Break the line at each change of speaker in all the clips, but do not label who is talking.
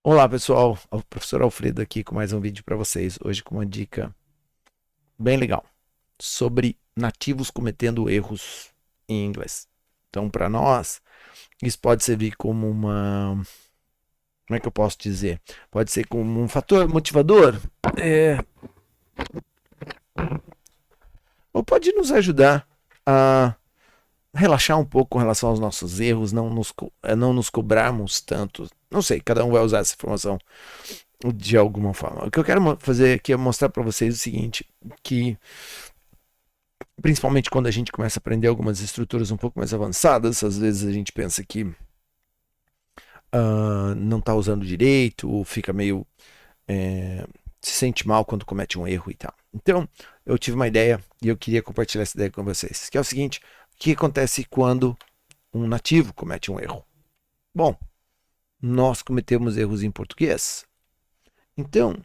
Olá pessoal, o professor Alfredo aqui com mais um vídeo para vocês, hoje com uma dica bem legal sobre nativos cometendo erros em inglês. Então para nós, isso pode servir como como é que eu posso dizer? Pode ser como um fator motivador, ou pode nos ajudar a relaxar um pouco com relação aos nossos erros, não nos cobrarmos tanto. Não sei, cada um vai usar essa informação de alguma forma. O que eu quero fazer aqui é mostrar para vocês o seguinte, que principalmente quando a gente começa a aprender algumas estruturas um pouco mais avançadas, às vezes a gente pensa que não está usando direito, ou fica meio se sente mal quando comete um erro e tal. Então, eu tive uma ideia e eu queria compartilhar essa ideia com vocês, que é o seguinte: o que acontece quando um nativo comete um erro? Bom, nós cometemos erros em português. Então,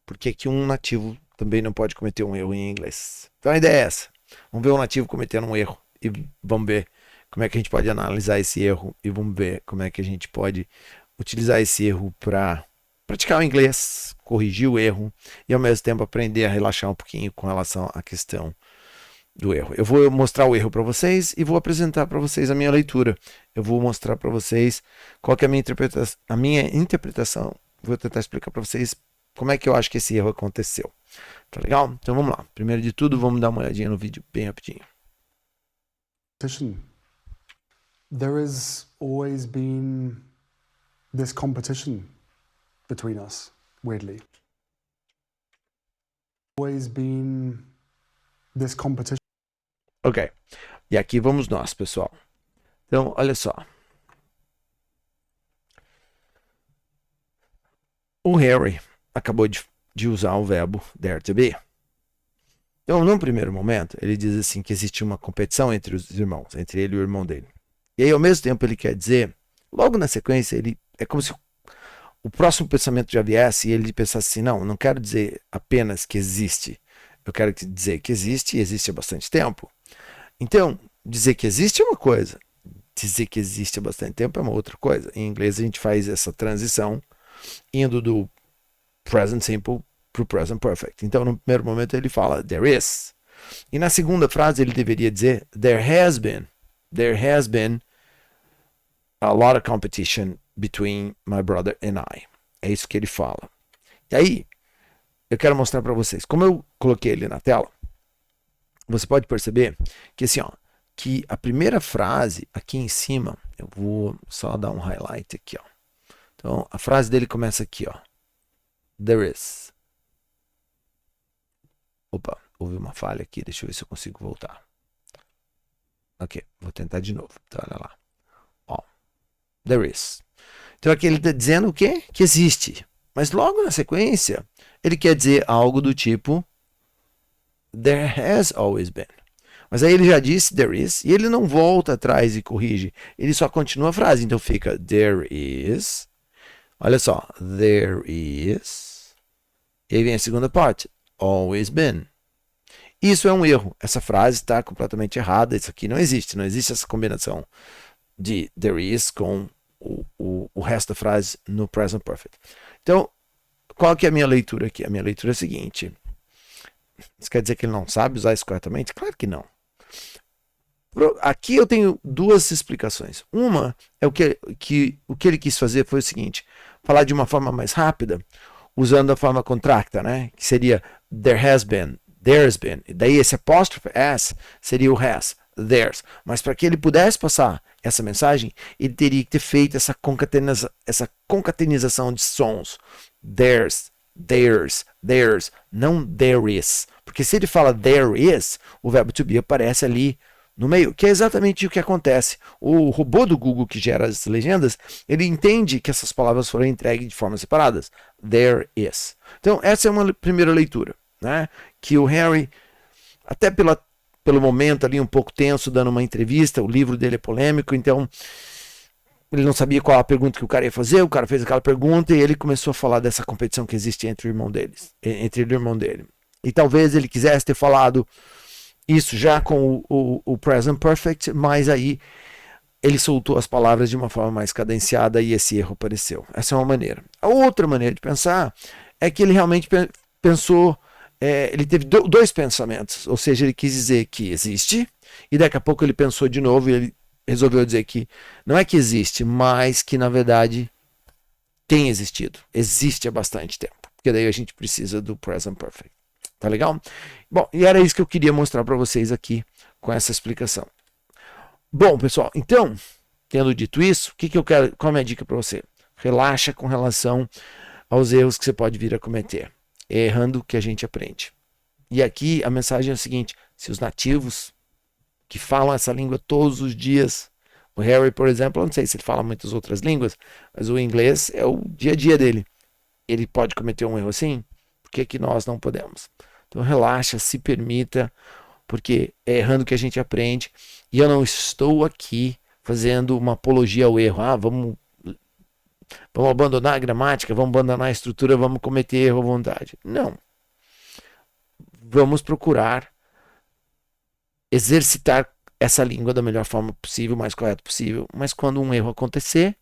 por que que um nativo também não pode cometer um erro em inglês? Então a ideia é essa. Vamos ver um nativo cometendo um erro e vamos ver como é que a gente pode analisar esse erro e vamos ver como é que a gente pode utilizar esse erro para praticar o inglês, corrigir o erro e ao mesmo tempo aprender a relaxar um pouquinho com relação à questão do erro. Eu vou mostrar o erro para vocês e vou apresentar para vocês a minha leitura. Eu vou mostrar para vocês qual que é a minha interpretação. Vou tentar explicar para vocês como é que eu acho que esse erro aconteceu. Tá legal? Então vamos lá. Primeiro de tudo, vamos dar uma olhadinha no vídeo bem rapidinho.
There has always been this competition between us, weirdly. Always been this competition.
Ok. E aqui vamos nós, pessoal. Então, olha só. O Harry acabou de usar o verbo dare to be. Então, num primeiro momento, ele diz assim que existe uma competição entre os irmãos, entre ele e o irmão dele. E aí, ao mesmo tempo, ele quer dizer, logo na sequência, ele é como se o próximo pensamento já viesse e ele pensasse assim: não quero dizer apenas que existe, eu quero dizer que existe e existe há bastante tempo. Então, dizer que existe é uma coisa, dizer que existe há bastante tempo é uma outra coisa. Em inglês, a gente faz essa transição indo do present simple para o present perfect. Então, no primeiro momento, ele fala there is. E na segunda frase, ele deveria dizer there has been a lot of competition between my brother and I. É isso que ele fala. E aí, eu quero mostrar para vocês. Como eu coloquei ele na tela, você pode perceber que assim, ó, que a primeira frase aqui em cima, eu vou só dar um highlight aqui, ó. Então, a frase dele começa aqui, ó. There is. Opa, houve uma falha aqui, deixa eu ver se eu consigo voltar. Ok, vou tentar de novo. Então, olha lá. Ó, there is. Então aqui ele está dizendo o quê? Que existe. Mas logo na sequência, ele quer dizer algo do tipo there has always been. Mas aí ele já disse there is e ele não volta atrás e corrige. Ele só continua a frase. Então fica there is. Olha só. There is. E aí vem a segunda parte. Always been. Isso é um erro. Essa frase está completamente errada. Isso aqui não existe. Não existe essa combinação de there is com o resto da frase no present perfect. Então, qual que é a minha leitura aqui? A minha leitura é a seguinte. Isso quer dizer que ele não sabe usar isso corretamente? Claro que não. Aqui eu tenho duas explicações. Uma é o que ele quis fazer foi o seguinte: falar de uma forma mais rápida, usando a forma contracta, né? Que seria there has been, there's been. E daí esse apóstrofe s seria o has, theirs. Mas para que ele pudesse passar essa mensagem, ele teria que ter feito essa concatenização de sons. Theirs, theirs, não there is. Porque se ele fala there is, o verbo to be aparece ali no meio, que é exatamente o que acontece. O robô do Google que gera as legendas, ele entende que essas palavras foram entregues de formas separadas. There is. Então, essa é uma primeira leitura, né? Que o Harry, até pelo momento ali um pouco tenso, dando uma entrevista, o livro dele é polêmico, então ele não sabia qual a pergunta que o cara ia fazer, o cara fez aquela pergunta e ele começou a falar dessa competição que existe entre entre ele e o irmão dele. E talvez ele quisesse ter falado isso já com o present perfect, mas aí ele soltou as palavras de uma forma mais cadenciada e esse erro apareceu. Essa é uma maneira. A outra maneira de pensar é que ele realmente pensou, ele teve dois pensamentos, ou seja, ele quis dizer que existe, e daqui a pouco ele pensou de novo e ele resolveu dizer que não é que existe, mas que na verdade tem existido. Existe há bastante tempo. Porque daí a gente precisa do present perfect. Tá legal? Bom, e era isso que eu queria mostrar para vocês aqui com essa explicação. Bom, pessoal, então, tendo dito isso, o que eu quero, qual é a minha dica para você? Relaxa com relação aos erros que você pode vir a cometer. É errando que a gente aprende. E aqui a mensagem é a seguinte: se os nativos que falam essa língua todos os dias, o Harry, por exemplo, eu não sei se ele fala muitas outras línguas, mas o inglês é o dia a dia dele. Ele pode cometer um erro assim? Por que que nós não podemos? Então relaxa, se permita, porque é errando que a gente aprende. E eu não estou aqui fazendo uma apologia ao erro. Vamos abandonar a gramática, vamos abandonar a estrutura, vamos cometer erro à vontade. Não. Vamos procurar exercitar essa língua da melhor forma possível, mais correta possível. Mas quando um erro acontecer,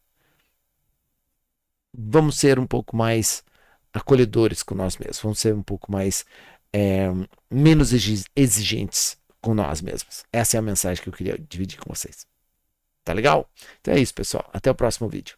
vamos ser um pouco mais acolhedores com nós mesmos. Vamos ser um pouco mais menos exigentes com nós mesmos. Essa é a mensagem que eu queria dividir com vocês. Tá legal? Então é isso, pessoal. Até o próximo vídeo.